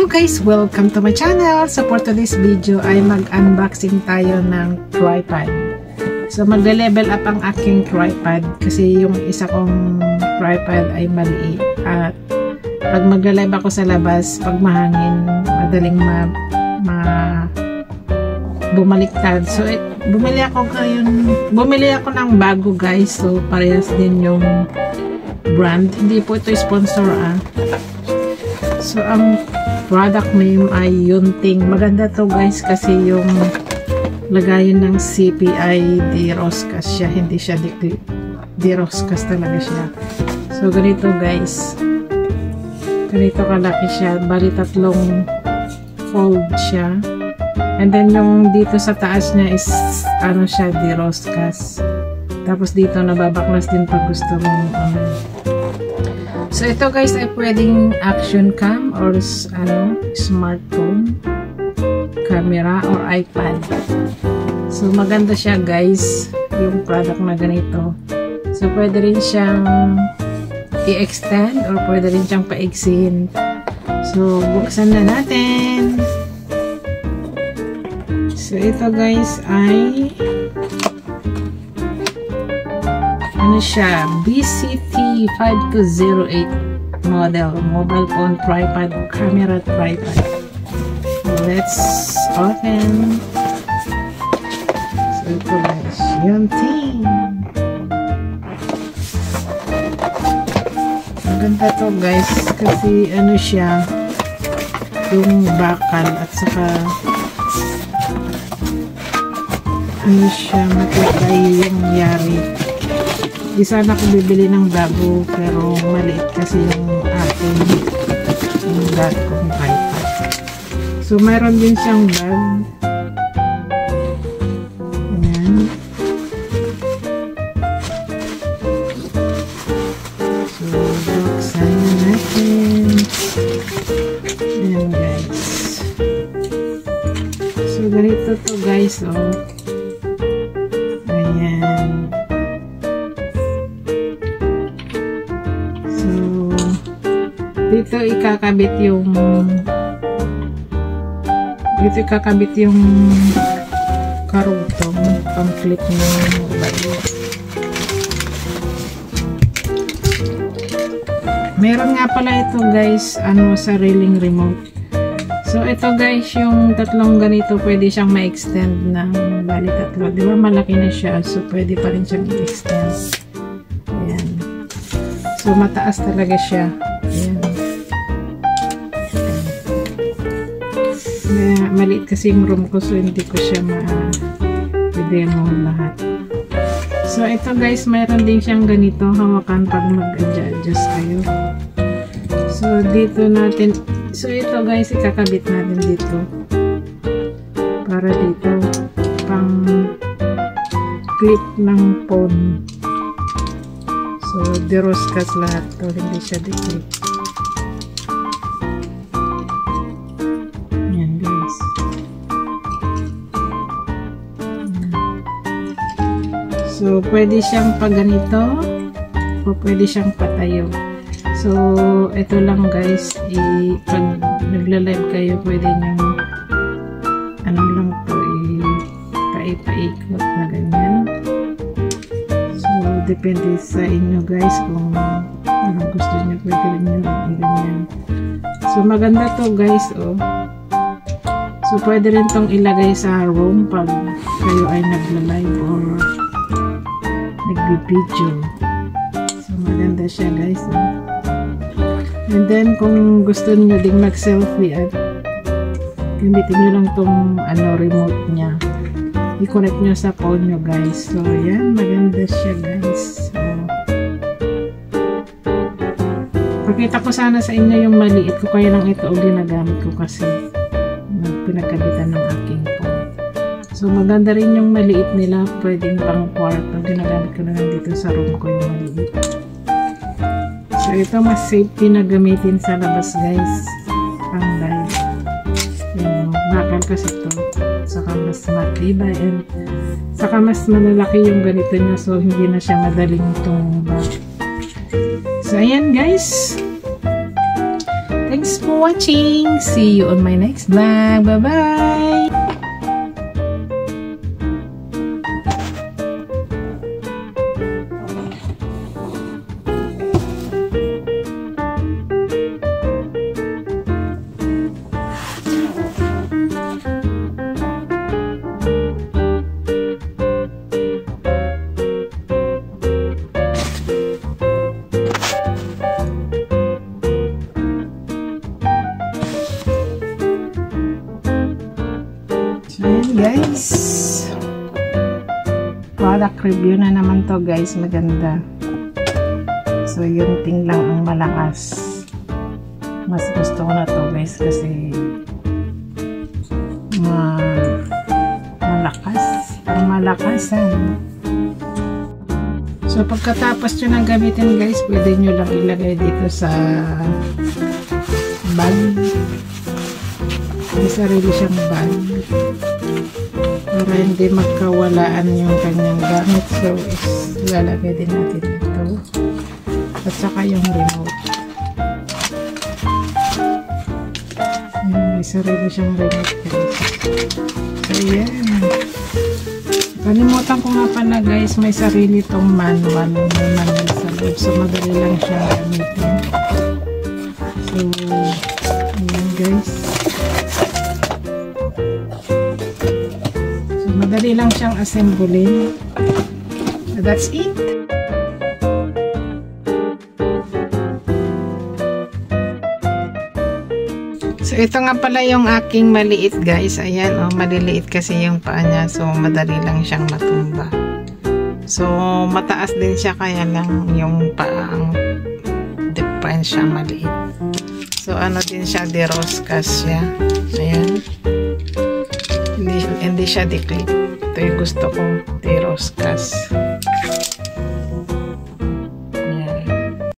guys! Welcome to my channel! So for today's video ay mag-unboxing tayo ng tripod. So magle-level up ang aking tripod kasi yung isa kong tripod ay maliit. At pag magla-live ako sa labas, pag mahangin, madaling bumaliktad. So bumili ako ng bago guys. So parehas din yung brand. Hindi po ito sponsor So ang product name ay Yunting. Maganda to guys kasi yung lagayan ng CP ay di-roscas siya. Hindi siya di-roscas talaga siya. So ganito guys. Ganito kalaki siya. Bali tatlong fold siya. And then yung dito sa taas niya is ano siya, di-roscas. Tapos dito nababaklas din pag gusto mong So ito guys ay pwedeng action cam or smartphone camera or iPad. So maganda siya guys yung product na ganito. So pwede rin siyang i-extend or pwede rin siyang paigsihin. So buksan na natin. So ito guys ay ano siya, BCT5208 model, mobile phone tripod, camera tripod. Let's open. So ito guys, Yunting. Maganda to guys kasi ano siya, yung bakal at saka ano siya, matibay yung yari. Di sana ako bibili ng bago pero maliit kasi yung aking dati kong tripod. So mayroon din siyang bag. Ayan. So buksan na natin. Ayan guys. So ganito to guys oh. Ayan. Dito ikakabit yung karutong pang clip ng mobile. Meron nga pala ito guys, sariling remote. So ito guys, yung tatlong ganito pwede siyang ma-extend ng bali tatlo. Di ba malaki na siya, so pwede pa rin siyang i-extend. Ayan. So mataas talaga siya. Ayan. Maliit kasi yung room ko so hindi ko siya ma-demo lahat. So ito guys, mayroon din siyang ganito hawakan pag mag-adjust kayo. So dito natin, so ito guys ikakabit natin dito para dito pang clip ng phone. So diroskas lahat to, hindi siya di-clip. So, pwede siyang pag ganito o pwede siyang patayo. So, ito lang guys, pag nagla-live kayo, pwede nyo lang to, paikot na ganyan. So, depende sa inyo guys kung gusto nyo, pwede rin nyo ganyan. So, maganda to guys, oh. So, pwede rin tong ilagay sa room pag kayo ay nagla-live or nagbi-video. So maganda siya guys. And then kung gusto niyo ding mag-selfie at gamitin niyo lang tong remote niya. I-connect niyo sa phone niyo guys. So yan, maganda siya guys. So pakita ko sana sa inyo yung maliit ko, kaya lang ito ginagamit ko kasi pinagkabitan ng aking phone. So, maganda rin yung maliit nila. Pwedeng pang kwarto. Ginagamit ko na lang dito sa room ko yung maliit. So, ito mas safety na gamitin sa labas guys. Pang live. Yan, bakal kasi ito. Saka mas matibay. And saka mas malalaki yung ganito niya. So, hindi na siya madaling tumba. So, ayan guys. Thanks for watching. See you on my next vlog. Bye-bye! Guys, product review na naman to guys, maganda. So yung ting lang ang malakas, mas gusto ko na to guys kasi malakasan. So pagkatapos nyo nang gamitin guys, pwede nyo lang ilagay dito sa bag. May sarili siyang bag para hindi magkawalaan yung kanyang gamit. So ilalagay din natin ito at saka yung remote. May sarili siyang remote guys. So yan, kalimutan ko nga pala guys, may sarili tong manual. May manual sa loob, so madali lang siya gamitin. So ayan guys, madali lang siyang assemblein. So that's it. So ito nga pala yung aking maliit guys. Ayan oh, maliliit kasi yung paa niya. So madali lang siyang matumba. So mataas din siya kaya lang yung paa ang difference siya maliit. So ano din siya, deroskas siya. Ayan. Hindi siya declip. Ito yung gusto ko, deroskas.